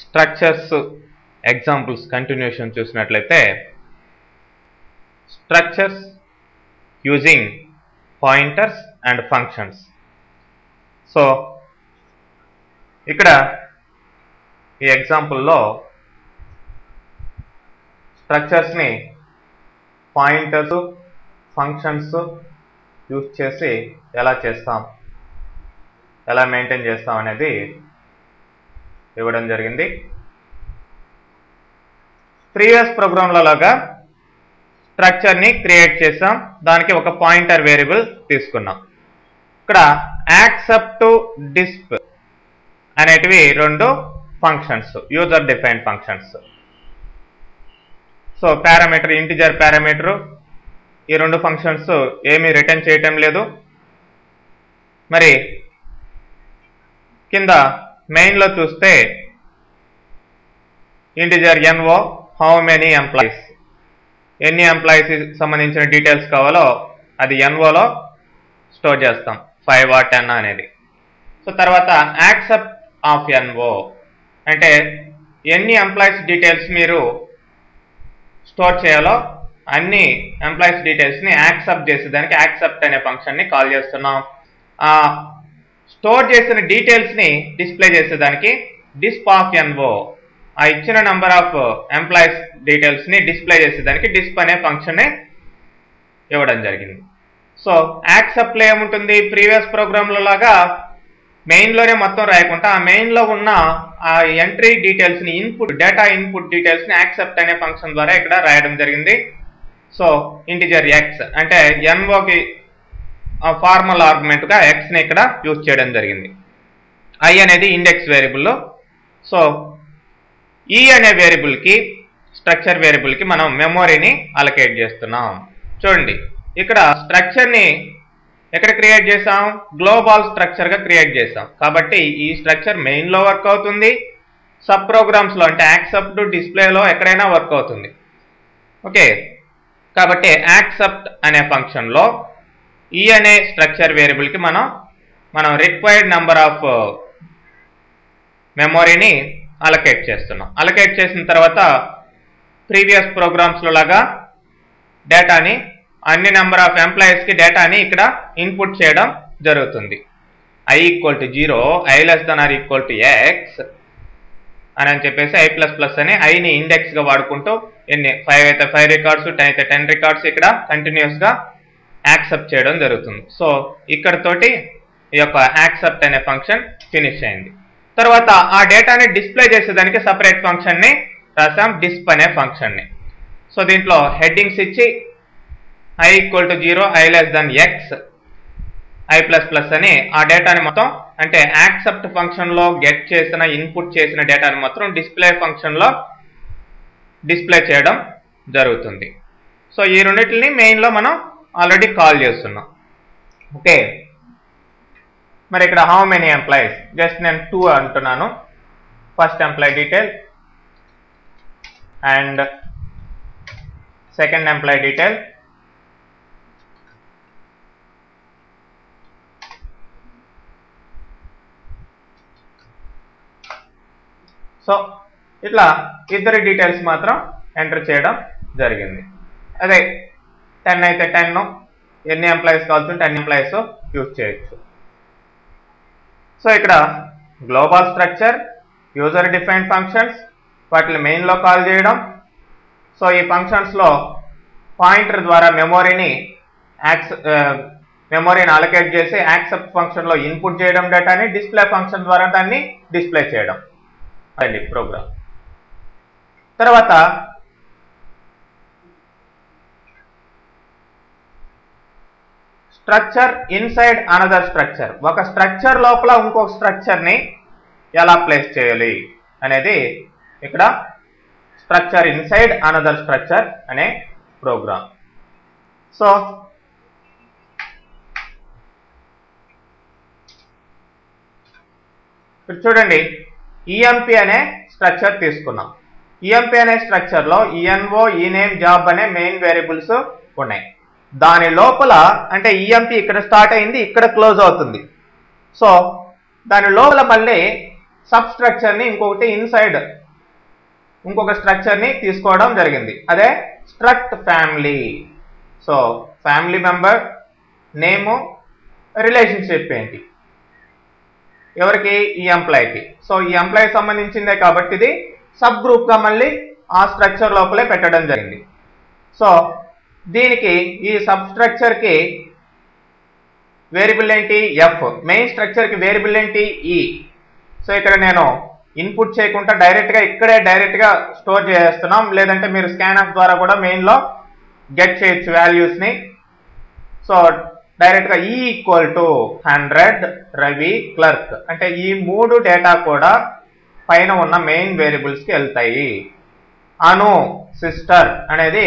Structures examples continuation చూసినట్లయితే structures using pointers and functions. So ఇక్కడ ఈ ఎగ్జాంపుల్లో స్ట్రక్చర్స్ని పాయింటర్స్ ఫంక్షన్స్ యూజ్ చేసి ఎలా మెయింటైన్ చేస్తాం అనేది ఇవ్వడం జరిగింది. ప్రీవియస్ ప్రోగ్రాంలో లాగా స్ట్రక్చర్ని క్రియేట్ చేసాం, దానికి ఒక పాయింటర్ వేరియబుల్ తీసుకున్నాం. ఇక్కడ యాక్సెప్ట్ డిస్ప్ అనేటివి రెండు functions, user defined functions. So parameter, integer parameter, ఈ రెండు ఫంక్షన్స్ ఏమీ రిటర్న్ చేయటం లేదు. మరి కింద మెయిన్లో చూస్తే integer NO, how many employees, ఎన్ని ఎంప్లాయీస్ సంబంధించిన డీటెయిల్స్ కావాలో అది NOలో స్టోర్ చేస్తాం, 5 or 10 అనేది. సో తర్వాత యాక్సెప్ట్ ఆఫ్ NO అంటే ఎన్ని ఎంప్లాయీస్ డీటెయిల్స్ మీరు స్టోర్ చేయాలో అన్ని ఎంప్లాయీస్ డీటెయిల్స్ని యాక్సెప్ట్ చేసేదానికి యాక్సెప్ట్ అనే ఫంక్షన్ని కాల్ చేస్తున్నాం. స్టోర్ చేసిన డీటెయిల్స్ని డిస్ప్లే చేసేదానికి డిస్ప్ ఆఫ్ NO, ఆ ఇచ్చిన నెంబర్ ఆఫ్ ఎంప్లాయీస్ డీటెయిల్స్ని డిస్ప్లే చేసేదానికి డిస్ప్ అనే ఫంక్షన్ని ఇవ్వడం జరిగింది. సో యాక్సెప్ట్లో ఏముంటుంది, ప్రీవియస్ ప్రోగ్రాంలో లాగా మెయిన్లోనే మొత్తం రాయకుండా ఆ మెయిన్లో ఉన్న ఆ ఎంట్రీ డీటెయిల్స్ని డేటా ఇన్పుట్ డీటెయిల్స్ని యాక్సెప్ట్ అనే ఫంక్షన్ ద్వారా ఇక్కడ రాయడం జరిగింది. సో ఇంటిజర్ X అంటే NOకి ఫార్మల్ ఆర్గ్యుమెంట్గా Xని ఇక్కడ యూజ్ చేయడం జరిగింది. I అనేది ఇండెక్స్ వేరియబుల్. సో ఈ అనే వేరియబుల్కి, స్ట్రక్చర్ వేరియబుల్కి మనం మెమొరీని అలొకేట్ చేస్తున్నాం. చూడండి, ఇక్కడ స్ట్రక్చర్ని ఎక్కడ క్రియేట్ చేసాం, గ్లోబల్ స్ట్రక్చర్గా క్రియేట్ చేసాం. కాబట్టి ఈ స్ట్రక్చర్ మెయిన్లో వర్క్ అవుతుంది, సబ్ ప్రోగ్రామ్స్లో అంటే యాక్సెప్ట్ డిస్ప్లేలో ఎక్కడైనా వర్క్ అవుతుంది. ఓకే, కాబట్టి యాక్సెప్ట్ అనే ఫంక్షన్లో ఈ అనే స్ట్రక్చర్ వేరియబుల్కి మనం రిక్వైర్డ్ నెంబర్ ఆఫ్ మెమొరీని అలొకేట్ చేస్తున్నాం. అలొకేట్ చేసిన తర్వాత ప్రీవియస్ ప్రోగ్రామ్స్లో లాగా డేటాని, అన్ని నెంబర్ ఆఫ్ ఎంప్లాయీస్కి డేటాని ఇక్కడ ఇన్పుట్ చేయడం జరుగుతుంది. I = 0, I <= X అని చెప్పేసి I++ అని ఐని ఇండెక్స్గా వాడుకుంటూ ఎన్ని 5 అయితే 5 రికార్డ్స్, 10 అయితే 10 రికార్డ్స్ ఇక్కడ కంటిన్యూస్గా యాక్సెప్ట్ చేయడం జరుగుతుంది. సో ఇక్కడతోటి ఈ యొక్క యాక్సెప్ట్ అనే ఫంక్షన్ ఫినిష్ అయింది. తర్వాత ఆ డేటాని డిస్ప్లే చేసేదానికి సపరేట్ ఫంక్షన్ని రాసాం, డిస్ప్ అనే ఫంక్షన్ని. సో దీంట్లో హెడ్డింగ్స్ ఇచ్చి I = 0, I <= X, I++ అని ఆ డేటాని మొత్తం, అంటే యాక్సెప్ట్ ఫంక్షన్లో గెట్ చేసిన, ఇన్పుట్ చేసిన డేటాని మొత్తం డిస్ప్లే ఫంక్షన్లో డిస్ప్లే చేయడం జరుగుతుంది. సో ఈ రెండింటిని మెయిన్లో మనం ఆల్రెడీ కాల్ చేస్తున్నాం. ఓకే, మరి ఇక్కడ హౌ మెనీ ఎంప్లాయీస్, జస్ట్ నేను 2 అంటున్నాను. First employee detail and second employee detail. So ఇట్లా ఇద్దరి డీటెయిల్స్ మాత్రం ఎంటర్ చేయడం జరిగింది. అదే 10 అయితే 10, ఎన్ని ఎంప్లాయీస్ కావాల్సి 10 ఎంప్లాయీస్ యూజ్ చేయొచ్చు. సో ఇక్కడ global structure, user defined functions, వాటిని మెయిన్లో కాల్ చేయడం. సో ఈ ఫంక్షన్స్లో పాయింటర్ ద్వారా మెమొరీని అలొకేట్ చేసి యాక్సెప్ట్ ఫంక్షన్లో ఇన్పుట్ చేయడం డేటాని, డిస్ప్లే ఫంక్షన్ ద్వారా దాన్ని డిస్ప్లే చేయడం అది ప్రోగ్రామ్. తర్వాత స్ట్రక్చర్ ఇన్సైడ్ అనదర్ స్ట్రక్చర్, ఒక స్ట్రక్చర్ లోపల ఇంకొక స్ట్రక్చర్ని ఎలా ప్లేస్ చేయాలి అనేది ఇక్కడ స్ట్రక్చర్ ఇన్సైడ్ అనదర్ స్ట్రక్చర్ అనే ప్రోగ్రామ్. సో ఇప్పుడు చూడండి, EMP అనే స్ట్రక్చర్ తీసుకున్నాం. EMP అనే స్ట్రక్చర్లో ENO, ENAME, జాబ్ అనే మెయిన్ వేరియబుల్స్ ఉన్నాయి. దాని లోపల అంటే ఈఎంపీ ఇక్కడ స్టార్ట్ అయింది, ఇక్కడ క్లోజ్ అవుతుంది. సో దాని లోపల మళ్ళీ సబ్ స్ట్రక్చర్ని ఇంకొకటి ఇన్సైడ్ ఇంకొక స్ట్రక్చర్ని తీసుకోవడం జరిగింది. అదే struct family. So family member name relationship ఏంటి ఎవరికి ఈ ఎంప్లాయీకి. సో ఈ ఎంప్లాయీ సంబంధించిందే కాబట్టి ఇది సబ్ గ్రూప్గా మళ్ళీ ఆ స్ట్రక్చర్ లోపలే పెట్టడం జరిగింది. సో దీనికి ఈ సబ్ స్ట్రక్చర్కి వేరియబుల్ ఏంటి ఎఫ్, మెయిన్ స్ట్రక్చర్కి వేరియబుల్ ఏంటి ఈ. సో ఇక్కడ నేను ఇన్పుట్ చేయకుండా డైరెక్ట్గా స్టోర్ చేస్తున్నాం. లేదంటే మీరు స్కాన్అప్ ద్వారా కూడా మెయిన్లో గెట్ చేయొచ్చు వాల్యూస్ని. సో డైరెక్ట్గా ఈ ఈక్వల్ టు 100 రవి క్లర్క్ అంటే ఈ 3 డేటా కూడా పైన ఉన్న మెయిన్ వేరియబుల్స్కి వెళ్తాయి. అను సిస్టర్ అనేది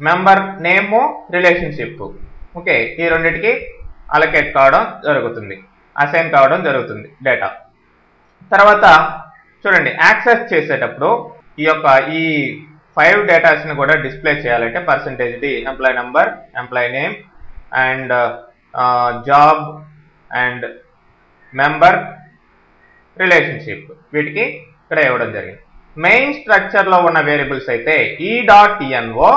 మెంబర్ నేము రిలేషన్షిప్. ఓకే, ఈ రెండింటికి అలొకేట్ కావడం జరుగుతుంది, అసైన్ కావడం జరుగుతుంది డేటా. తర్వాత చూడండి, యాక్సెస్ చేసేటప్పుడు ఈ 5 డేటాస్ని కూడా డిస్ప్లే చేయాలంటే % employee number, employee name and job and member relationship వీటికి ఇక్కడ ఇవ్వడం జరిగింది. మెయిన్ స్ట్రక్చర్లో ఉన్న వేరియబుల్స్ అయితే ఈ డాట్ ఈఎన్ఓ,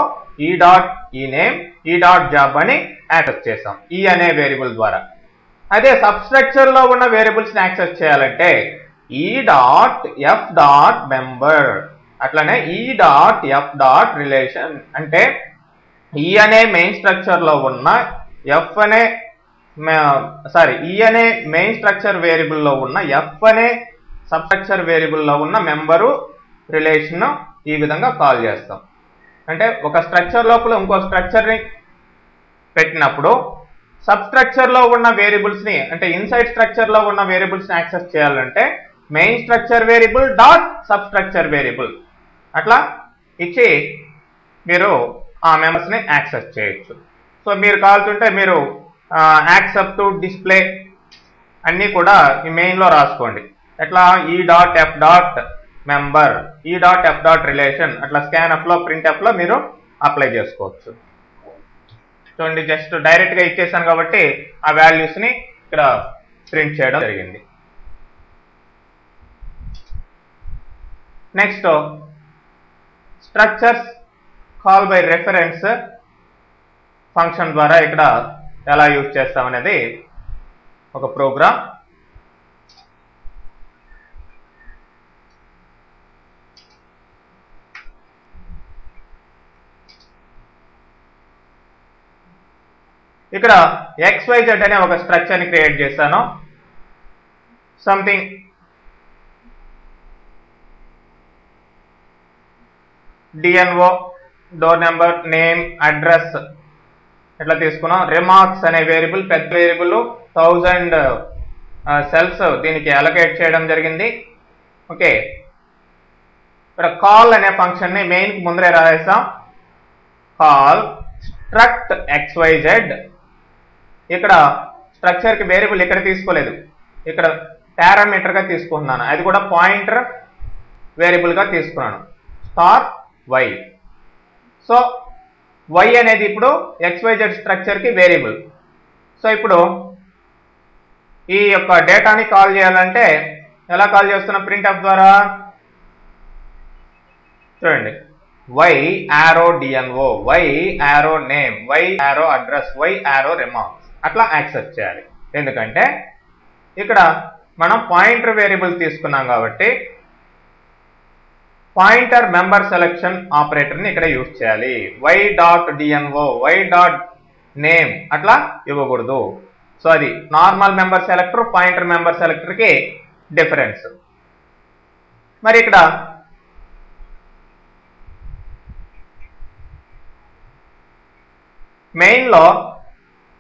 ఈ డాట్ ఈ నేమ్, ఈ డాట్ జాబ్ అని యాక్సెస్ చేసాం ఈ అనే వేరియబుల్ ద్వారా. అదే సబ్ స్ట్రక్చర్లో ఉన్న వేరియబుల్స్ని యాక్సెస్ చేయాలంటే ఈ డాట్ ఎఫ్ డాట్ మెంబర్, అట్లనే ఈ డాట్ ఎఫ్ డాట్ రిలేషన్ అంటే ఈ అనే మెయిన్ స్ట్రక్చర్లో ఉన్న ఎఫ్ అనే ఈ అనే మెయిన్ స్ట్రక్చర్ వేరియబుల్లో ఉన్న ఎఫ్ అనే సబ్ స్ట్రక్చర్ వేరియబుల్లో ఉన్న మెంబరు రిలేషన్ ఈ విధంగా కాల్ చేస్తాం. అంటే ఒక స్ట్రక్చర్ లోపల ఇంకో స్ట్రక్చర్ని పెట్టినప్పుడు సబ్ స్ట్రక్చర్లో ఉన్న వేరియబుల్స్ని అంటే ఇన్సైడ్ స్ట్రక్చర్లో ఉన్న వేరియబుల్స్ని యాక్సెస్ చేయాలంటే main structure variable dot sub structure variable అట్లా ఇచ్చి మీరు ఆ మెంబర్స్ని యాక్సెస్ చేయొచ్చు. సో మీరు కావాల్సింటే మీరు యాక్సెప్ట్ డిస్ప్లే అన్నీ కూడా ఈ మెయిన్లో రాసుకోండి. ఎట్లా ఈ డాట్ ఎఫ్ డాట్ మెంబర్, ఈ డాట్ ఎఫ్ డాట్ రిలేషన్ అట్లా స్కాన్ఎఫ్లో ప్రింట్ఎఫ్లో మీరు అప్లై చేసుకోవచ్చు. చూడండి, జస్ట్ డైరెక్ట్గా ఇచ్చేసాను కాబట్టి ఆ వాల్యూస్ని ఇక్కడ ప్రింట్ చేయడం జరిగింది. Next structures call by reference function ద్వారా ఇక్కడ ఎలా యూజ్ చేస్తామనేది ఒక ప్రోగ్రామ్. ఇక్కడ XYZ అనే ఒక స్ట్రక్చర్ని క్రియేట్ చేశాను. Something DNO, door number, name, address ఇట్లా తీసుకున్నాం. రిమార్క్స్ అనే వేరియబుల్ పెద్ద వేరియబుల్ 1000 సెల్స్ దీనికి అలొకేట్ చేయడం జరిగింది. ఓకే, ఇక్కడ కాల్ అనే ఫంక్షన్ని మెయిన్కి ముందరే రాసేసాం. Call struct XYZ. ఇక్కడ స్ట్రక్చర్కి వేరియబుల్ ఇక్కడ తీసుకోలేదు, ఇక్కడ పారామీటర్గా తీసుకుంటున్నాను. అది కూడా పాయింటర్ వేరియబుల్గా తీసుకున్నాను స్టార్ y. సో y అనేది ఇప్పుడు XYZ స్ట్రక్చర్కి వేరియబుల్. సో ఇప్పుడు ఈ యొక్క డేటాని కాల్ చేయాలంటే ఎలా కాల్ చేస్తున్నాం ప్రింట్ఎఫ్ ద్వారా? చూడండి, y arrow DNO, y arrow name, y arrow address, y arrow remarks అట్లా యాక్సెస్ చేయాలి. ఎందుకంటే ఇక్కడ మనం పాయింటర్ వేరియబుల్ తీసుకున్నాం కాబట్టి పాయింటర్ మెంబర్ సెలెక్షన్ ఆపరేటర్ని ఇక్కడ యూజ్ చేయాలి. y dot DNO, y dot name అట్లా ఇవ్వకూడదు. సో అది normal member selector, pointer member సెలెక్టర్కి డిఫరెన్స్. మరి ఇక్కడ మెయిన్లో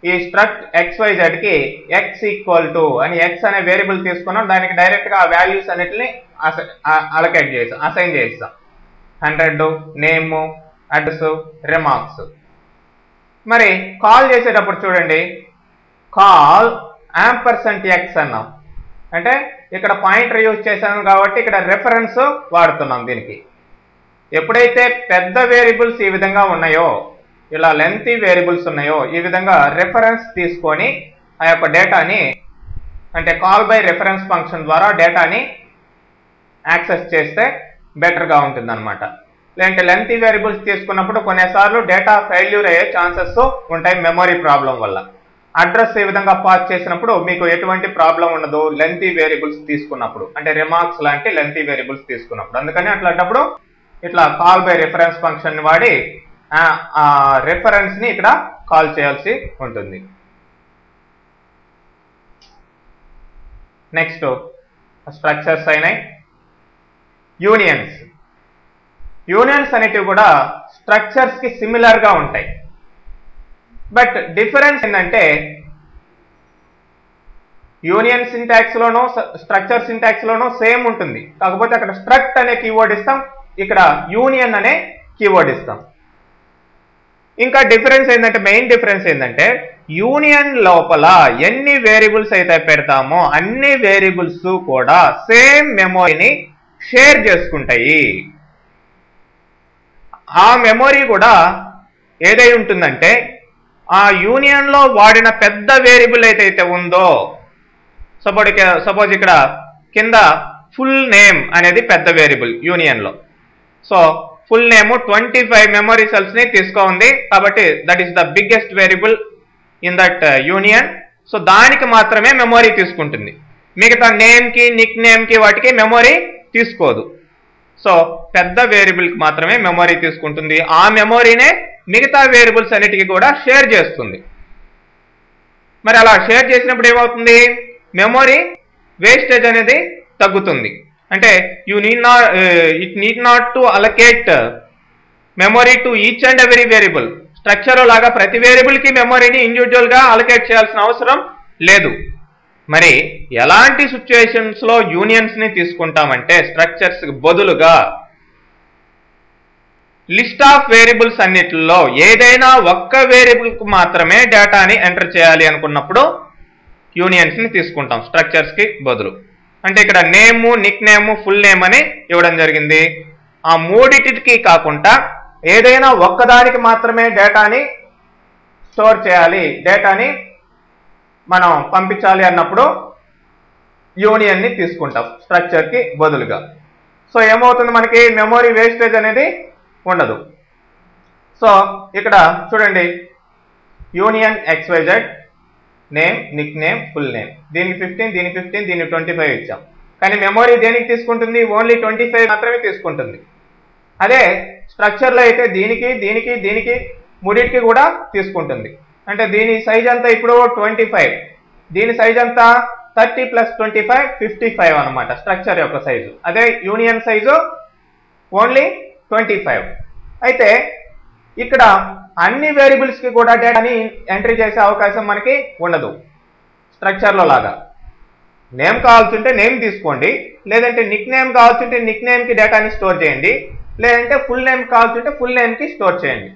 ఈ స్ట్రక్ట్ XYZకి x ఈక్వల్ టు అని x అనే వేరియబుల్ తీసుకున్నాం. దానికి డైరెక్ట్గా ఆ వాల్యూస్ అన్నిటిని అలొకేట్ చేసాం, అసైన్ చేస్తాం. 100, నేమ్, అడ్రస్, రిమార్క్స్. మరి కాల్ చేసేటప్పుడు చూడండి, కాల్ %x అన్నాం. అంటే ఇక్కడ పాయింటర్ యూజ్ చేశాను కాబట్టి ఇక్కడ రెఫరెన్స్ వాడుతున్నాం దీనికి. ఎప్పుడైతే పెద్ద వేరియబుల్స్ ఈ విధంగా ఉన్నాయో, ఇలా లెంతీ వేరియబుల్స్ ఉన్నాయో, ఈ విధంగా రెఫరెన్స్ తీసుకొని ఆ యొక్క డేటాని అంటే కాల్ బై రెఫరెన్స్ ఫంక్షన్ ద్వారా డేటాని యాక్సెస్ చేస్తే బెటర్గా ఉంటుంది అనమాట. లేదంటే లెంతీ వేరియబుల్స్ తీసుకున్నప్పుడు కొన్నిసార్లు డేటా ఫెయిల్యూర్ అయ్యే ఛాన్సెస్ ఉంటాయి మెమరీ ప్రాబ్లం వల్ల. అడ్రస్ ఈ విధంగా పాస్ చేసినప్పుడు మీకు ఎటువంటి ప్రాబ్లం ఉండదు లెంతీ వేరియబుల్స్ తీసుకున్నప్పుడు, అంటే రిమార్క్స్ లాంటి లెంతీ వేరియబుల్స్ తీసుకున్నప్పుడు. అందుకని అట్లాంటప్పుడు ఇట్లా కాల్ బై రిఫరెన్స్ ఫంక్షన్ వాడి ఆ రిఫరెన్స్ ని ఇక్కడ కాల్ చేయాల్సి ఉంటుంది. నెక్స్ట్ స్ట్రక్చర్స్ అయినాయి. యూనియన్స్. యూనియన్స్ అనేటివి కూడా స్ట్రక్చర్స్ కి సిమిలర్ గా ఉంటాయి. బట్ డిఫరెన్స్ ఏంటంటే యూనియన్ సింటాక్స్ లోనో స్ట్రక్చర్ సింటాక్స్ లోనో సేమ్ ఉంటుంది. కాకపోతే అక్కడ స్ట్రక్ట్ అనే కీవర్డ్ ఇస్తాం, ఇక్కడ యూనియన్ అనే కీవర్డ్ ఇస్తాం. ఇంకా డిఫరెన్స్ ఏంటంటే మెయిన్ డిఫరెన్స్ ఏంటంటే యూనియన్ లోపల ఎన్ని వేరియబుల్స్ అయితే పెడతామో అన్ని వేరియబుల్స్ కూడా సేమ్ మెమొరీని షేర్ చేసుకుంటాయి. ఆ మెమొరీ కూడా ఏదై ఉంటుందంటే ఆ యూనియన్ లో వాడిన పెద్ద వేరియబుల్ ఏదైతే ఉందో, సపోజ్ ఇక్కడ కింద ఫుల్ నేమ్ అనేది పెద్ద వేరియబుల్ యూనియన్ లో. So full name 25 memory cells ని తీసుకోండి కాబట్టి that is the biggest variable in that union. So దానికి మాత్రమే మెమరీ తీసుకుంటుంది, మిగతా నేమ్ కి నిక్ నేమ్ కి వాటికి మెమరీ తీసుకోదు. సో పెద్ద వేరియబుల్ కి మాత్రమే మెమరీ తీసుకుంటుంది. ఆ మెమరీనే మిగతా వేరియబుల్స్ అన్నిటికీ కూడా షేర్ చేస్తుంది. మరి అలా షేర్ చేసినప్పుడు ఏమవుతుంది, మెమరీ వేస్టేజ్ అనేది తగ్గుతుంది. అంటే it need not to allocate memory to each and every variable. Structure లాగా ప్రతి వేరియబుల్ కి మెమరీని ఇండివిజువల్ గా అలొకేట్ చేయాల్సిన అవసరం లేదు. మరి ఎలాంటి సిచ్యుయేషన్స్ లో యూనియన్స్ ని తీసుకుంటామంటే స్ట్రక్చర్స్ బదులుగా లిస్ట్ ఆఫ్ వేరియబుల్స్ అన్నిటిలో ఏదైనా ఒక్క వేరియబుల్ కు మాత్రమే డేటాని ఎంటర్ చేయాలి అనుకున్నప్పుడు యూనియన్స్ ని తీసుకుంటాం స్ట్రక్చర్స్ కి బదులు. అంటే ఇక్కడ నేము, నిక్ నేమ్, ఫుల్ నేమ్ అని ఇవ్వడం జరిగింది. ఆ మూడిటికి కాకుండా ఏదైనా ఒక్కదానికి మాత్రమే డేటాని స్టోర్ చేయాలి, డేటాని మనం పంపించాలి అన్నప్పుడు యూనియన్ ని తీసుకుంటాం స్ట్రక్చర్ కి బదులుగా. సో ఏమవుతుంది, మనకి మెమరీ వేస్టేజ్ అనేది ఉండదు. సో ఇక్కడ చూడండి, union XYZ name, Nick name, full name, దీనికి 15, దీనికి 15, దీనికి 25 ఇచ్చాం. కానీ మెమరీ దేనికి తీసుకుంటుంది, ఓన్లీ 25 మాత్రమే తీసుకుంటుంది. అదే స్ట్రక్చర్ లో అయితే దీనికి దీనికి దీనికి మూడింటికి కూడా తీసుకుంటుంది. అంటే దీని సైజ్ అంతా ఇప్పుడు 25, దీని సైజ్ అంతా 30 + 25 55 అనమాట స్ట్రక్చర్ యొక్క సైజు. అదే యూనియన్ సైజు ఓన్లీ 25. అయితే ఇక్కడ అన్ని వేరియబుల్స్ కి కూడా డేటాని ఎంట్రీ చేసే అవకాశం మనకి ఉండదు స్ట్రక్చర్ లో లాగా. నేమ్ కావాల్సి ఉంటే నేమ్ తీసుకోండి, లేదంటే నిక్ నేమ్ కావాల్సి ఉంటే నిక్ నేమ్ కి డేటాని స్టోర్ చేయండి, లేదంటే ఫుల్ నేమ్ కావాల్సి ఉంటే ఫుల్ నేమ్ కి స్టోర్ చేయండి.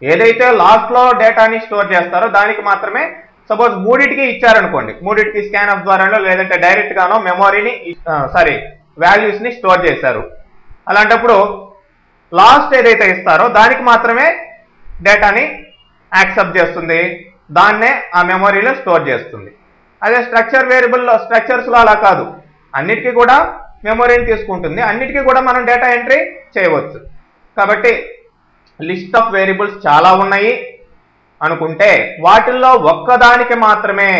ఏదైతే లాస్ట్ లో డేటాని స్టోర్ చేస్తారో దానికి మాత్రమే. సపోజ్ మూడింటికి ఇచ్చారనుకోండి, మూడింటికి స్కాన్అప్ ద్వారానో లేదంటే డైరెక్ట్ గానో మెమరీని వాల్యూస్ ని స్టోర్ చేశారు. అలాంటప్పుడు లాస్ట్ ఏదైతే ఇస్తారో దానికి మాత్రమే డేటాని యాక్సెప్ట్ చేస్తుంది, దాన్నే ఆ మెమరీలో స్టోర్ చేస్తుంది. అదే స్ట్రక్చర్ వేరియబుల్లో స్ట్రక్చర్స్ లో అలా కాదు, అన్నిటికీ కూడా మెమరీని తీసుకుంటుంది, అన్నిటికీ కూడా మనం డేటా ఎంట్రీ చేయవచ్చు. కాబట్టి లిస్ట్ ఆఫ్ వేరియబుల్స్ చాలా ఉన్నాయి అనుకుంటే వాటిల్లో ఒక్కదానికి మాత్రమే,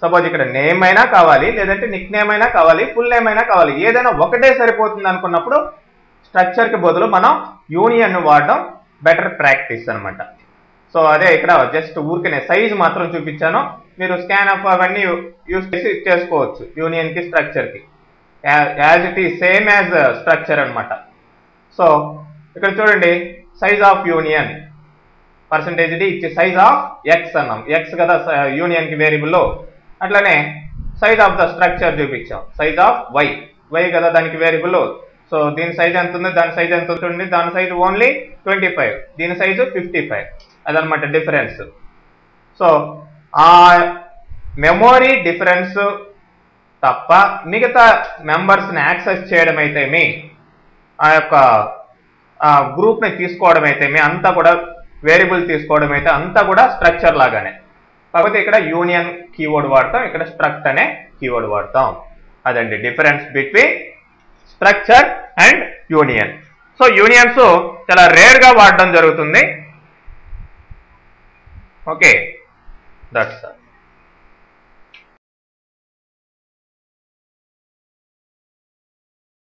సపోజ్ ఇక్కడ నేమ్ అయినా కావాలి, లేదంటే నిక్ నేమ్ అయినా కావాలి, ఫుల్ నేమ్ అయినా కావాలి, ఏదైనా ఒకటే సరిపోతుంది అనుకున్నప్పుడు స్ట్రక్చర్ కి బదులు మనం యూనియన్ వాడడం బెటర్ ప్రాక్టీస్ అనమాట. సో అదే ఇక్కడ జస్ట్ ఊరికనే సైజ్ మాత్రం చూపించాను, మీరు స్కాన్ అప్ అవన్నీ యూస్ చేసి చేసుకోవచ్చు యూనియన్ కి స్ట్రక్చర్ కి, as it is same as structure అనమాట. సో ఇక్కడ చూడండి, సైజ్ ఆఫ్ యూనియన్ %d ఇచ్చి సైజ్ ఆఫ్ ఎక్స్ అన్నాం, ఎక్స్ కదా యూనియన్ కి వేరియబుల్లో. అట్లనే సైజ్ ఆఫ్ ద స్ట్రక్చర్ చూపించాం, సైజ్ ఆఫ్ వై కదా దానికి వేరియబుల్. సో దీని సైజ్ ఎంత ఉంది, దాని సైజ్ ఎంత ఉంటుంది, దాని సైజ్ ఓన్లీ 25, దీని సైజు 55, అదనమాట డిఫరెన్స్. సో ఆ మెమొరీ డిఫరెన్స్ తప్ప మిగతా మెంబర్స్ ని యాక్సెస్ చేయడం అయితేమి, ఆ యొక్క గ్రూప్ ని తీసుకోవడం అయితేమి, అంతా కూడా వేరియబుల్ తీసుకోవడం అయితే అంతా కూడా స్ట్రక్చర్ లాగానే. కాకపోతే ఇక్కడ యూనియన్ కీవర్డ్ వాడతాం, ఇక్కడ స్ట్రక్ట్ అనే కీవర్డ్ వాడతాం. అదండి difference between structure and union. So unions చాలా రేర్ గా వాడడం జరుగుతుంది. Okay, that's all.